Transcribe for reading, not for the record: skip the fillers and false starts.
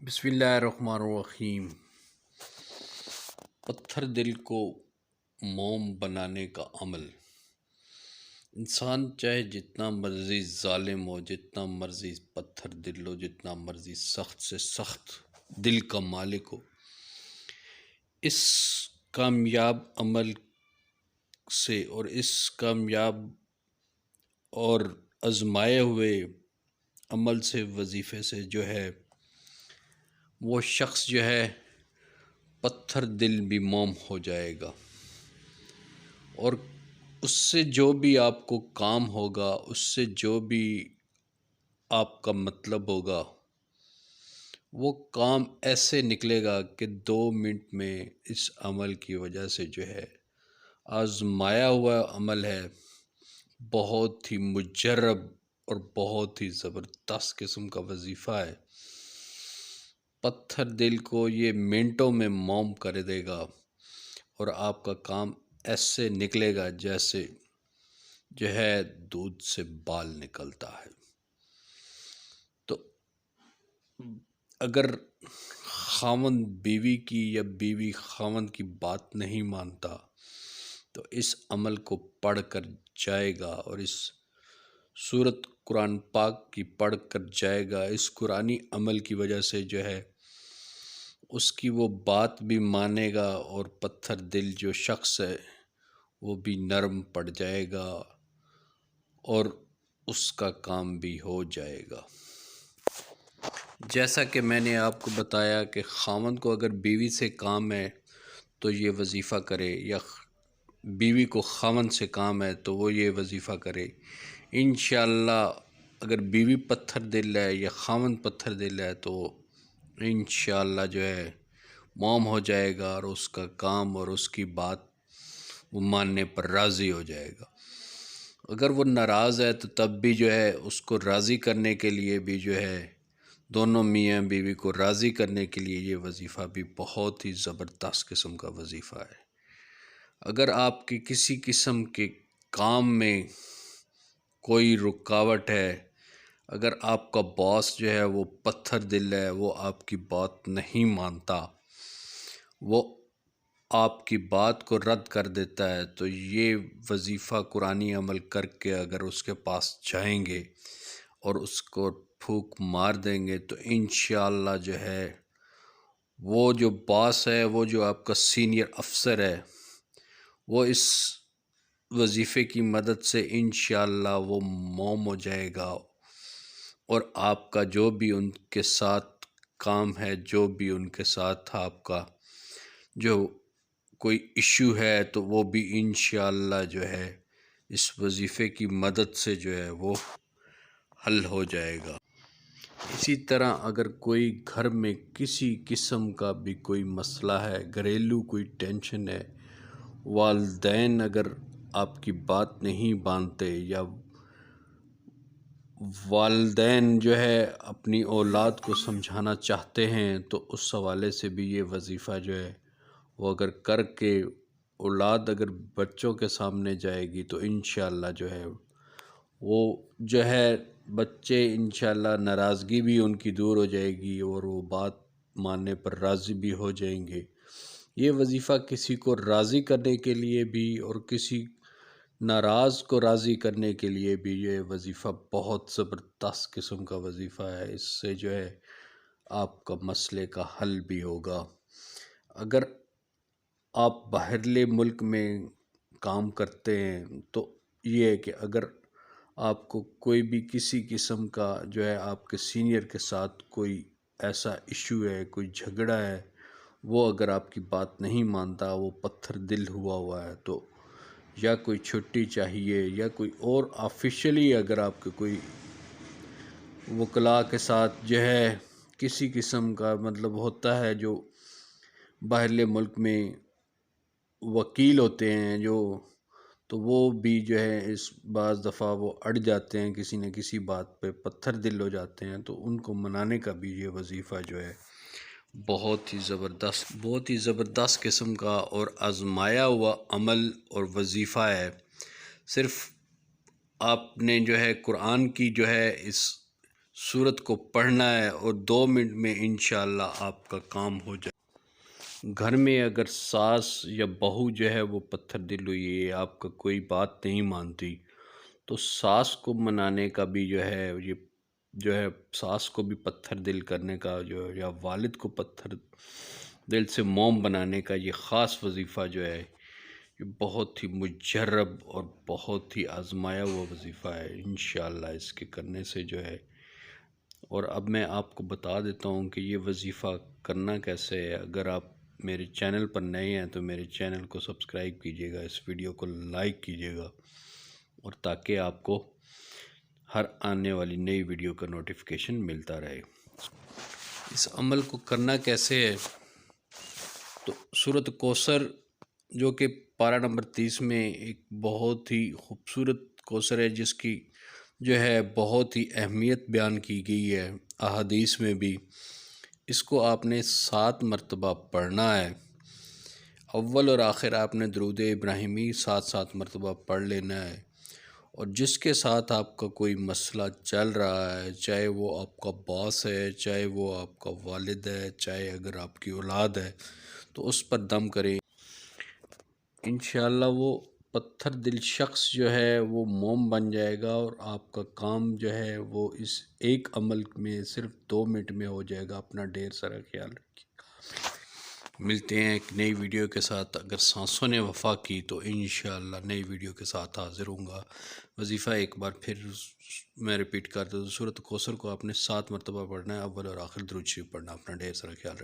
بسم اللہ الرحمن الرحیم۔ پتھر دل کو موم بنانے کا عمل۔ انسان چاہے جتنا مرضی ظالم ہو، جتنا مرضی پتھر دل ہو، جتنا مرضی سخت سے سخت دل کا مالک ہو، اس کامیاب عمل سے اور اس کامیاب اور آزمائے ہوئے عمل سے، وظیفے سے جو ہے وہ شخص جو ہے پتھر دل بھی موم ہو جائے گا، اور اس سے جو بھی آپ کو کام ہوگا، اس سے جو بھی آپ کا مطلب ہوگا، وہ کام ایسے نکلے گا کہ 2 منٹ میں اس عمل کی وجہ سے جو ہے آزمایا ہوا عمل ہے، بہت ہی مجرب اور بہت ہی زبردست قسم کا وظیفہ ہے۔ پتھر دل کو یہ منٹوں میں موم کر دے گا، اور آپ کا کام ایسے نکلے گا جیسے جو ہے دودھ سے بال نکلتا ہے۔ تو اگر خاوند بیوی کی یا بیوی خاوند کی بات نہیں مانتا تو اس عمل کو پڑھ کر جائے گا، اور اس سورت قرآن پاک کی پڑھ کر جائے گا، اس قرآنی عمل کی وجہ سے جو ہے اس کی وہ بات بھی مانے گا، اور پتھر دل جو شخص ہے وہ بھی نرم پڑ جائے گا، اور اس کا کام بھی ہو جائے گا۔ جیسا کہ میں نے آپ کو بتایا کہ خاوند کو اگر بیوی سے کام ہے تو یہ وظیفہ کرے، یا بیوی کو خاوند سے کام ہے تو وہ یہ وظیفہ کرے۔ انشاءاللہ اگر بیوی پتھر دل ہے یا خاوند پتھر دل ہے تو انشاءاللہ جو ہے موم ہو جائے گا، اور اس کا کام اور اس کی بات وہ ماننے پر راضی ہو جائے گا۔ اگر وہ ناراض ہے تو تب بھی جو ہے اس کو راضی کرنے کے لیے بھی جو ہے، دونوں میاں بیوی کو راضی کرنے کے لیے یہ وظیفہ بھی بہت ہی زبردست قسم کا وظیفہ ہے۔ اگر آپ کی کسی قسم کے کام میں کوئی رکاوٹ ہے، اگر آپ کا باس جو ہے وہ پتھر دل ہے، وہ آپ کی بات نہیں مانتا، وہ آپ کی بات کو رد کر دیتا ہے، تو یہ وظیفہ قرآنی عمل کر کے اگر اس کے پاس جائیں گے اور اس کو پھونک مار دیں گے تو انشاءاللہ جو ہے وہ جو باس ہے، وہ جو آپ کا سینئر افسر ہے، وہ اس وظیفے کی مدد سے انشاءاللہ وہ موم ہو جائے گا، اور آپ کا جو بھی ان کے ساتھ کام ہے، جو بھی ان کے ساتھ آپ کا جو کوئی ایشو ہے تو وہ بھی انشاءاللہ جو ہے اس وظیفے کی مدد سے جو ہے وہ حل ہو جائے گا۔ اسی طرح اگر کوئی گھر میں کسی قسم کا بھی کوئی مسئلہ ہے، گھریلو کوئی ٹینشن ہے، والدین اگر آپ کی بات نہیں مانتے، یا والدین جو ہے اپنی اولاد کو سمجھانا چاہتے ہیں، تو اس حوالے سے بھی یہ وظیفہ جو ہے وہ اگر کر کے اولاد اگر بچوں کے سامنے جائے گی تو انشاءاللہ جو ہے وہ جو ہے بچے انشاءاللہ ناراضگی بھی ان کی دور ہو جائے گی، اور وہ بات ماننے پر راضی بھی ہو جائیں گے۔ یہ وظیفہ کسی کو راضی کرنے کے لیے بھی اور کسی ناراض کو راضی کرنے کے لیے بھی یہ وظیفہ بہت زبردست قسم کا وظیفہ ہے۔ اس سے جو ہے آپ کا مسئلے کا حل بھی ہوگا۔ اگر آپ باہرلے ملک میں کام کرتے ہیں تو یہ ہے کہ اگر آپ کو کوئی بھی کسی قسم کا جو ہے آپ کے سینئر کے ساتھ کوئی ایسا ایشو ہے، کوئی جھگڑا ہے، وہ اگر آپ کی بات نہیں مانتا، وہ پتھر دل ہوا ہے، تو یا کوئی چھٹی چاہیے، یا کوئی اور آفیشلی اگر آپ کے کوئی وکلاء کے ساتھ جو ہے کسی قسم کا مطلب ہوتا ہے، جو باہرلے ملک میں وکیل ہوتے ہیں جو، تو وہ بھی جو ہے اس بعض دفعہ وہ اڑ جاتے ہیں کسی نہ کسی بات پہ، پتھر دل ہو جاتے ہیں، تو ان کو منانے کا بھی یہ وظیفہ جو ہے بہت ہی زبردست قسم کا اور آزمایا ہوا عمل اور وظیفہ ہے۔ صرف آپ نے جو ہے قرآن کی جو ہے اس سورت کو پڑھنا ہے اور 2 منٹ میں انشاءاللہ آپ کا کام ہو جائے۔ گھر میں اگر ساس یا بہو جو ہے وہ پتھر دل ہوئی ہے، آپ کا کوئی بات نہیں مانتی، تو ساس کو منانے کا بھی جو ہے یہ جو ہے ساس کو بھی پتھر دل کرنے کا جو یا والد کو پتھر دل سے موم بنانے کا یہ خاص وظیفہ جو ہے یہ بہت ہی مجرب اور بہت ہی آزمایا ہوا وظیفہ ہے۔ انشاءاللہ اس کے کرنے سے جو ہے، اور اب میں آپ کو بتا دیتا ہوں کہ یہ وظیفہ کرنا کیسے ہے۔ اگر آپ میرے چینل پر نئے ہیں تو میرے چینل کو سبسکرائب کیجیے گا، اس ویڈیو کو لائک کیجیے گا، اور تاکہ آپ کو ہر آنے والی نئی ویڈیو کا نوٹیفیکیشن ملتا رہے۔ اس عمل کو کرنا کیسے ہے؟ تو سورۃ کوثر جو کہ پارہ نمبر 30 میں ایک بہت ہی خوبصورت کوثر ہے، جس کی جو ہے بہت ہی اہمیت بیان کی گئی ہے احادیث میں بھی۔ اس کو آپ نے 7 مرتبہ پڑھنا ہے۔ اول اور آخر آپ نے درود ابراہیمی 7 مرتبہ پڑھ لینا ہے، اور جس کے ساتھ آپ کا کوئی مسئلہ چل رہا ہے، چاہے وہ آپ کا باس ہے، چاہے وہ آپ کا والد ہے، چاہے اگر آپ کی اولاد ہے، تو اس پر دم کریں۔ انشاءاللہ وہ پتھر دل شخص جو ہے وہ موم بن جائے گا، اور آپ کا کام جو ہے وہ اس ایک عمل میں صرف 2 منٹ میں ہو جائے گا۔ اپنا ڈھیر سارا خیال رکھیے گا۔ ملتے ہیں ایک نئی ویڈیو کے ساتھ۔ اگر سانسوں نے وفا کی تو انشاءاللہ نئی ویڈیو کے ساتھ حاضر ہوں گا۔ وظیفہ ایک بار پھر میں ریپیٹ کر دوں، سورۃ کوثر کو آپ نے 7 مرتبہ پڑھنا ہے، اول اور آخر درود شریف پڑھنا۔ اپنا ڈھیر سارا خیال رکھیں۔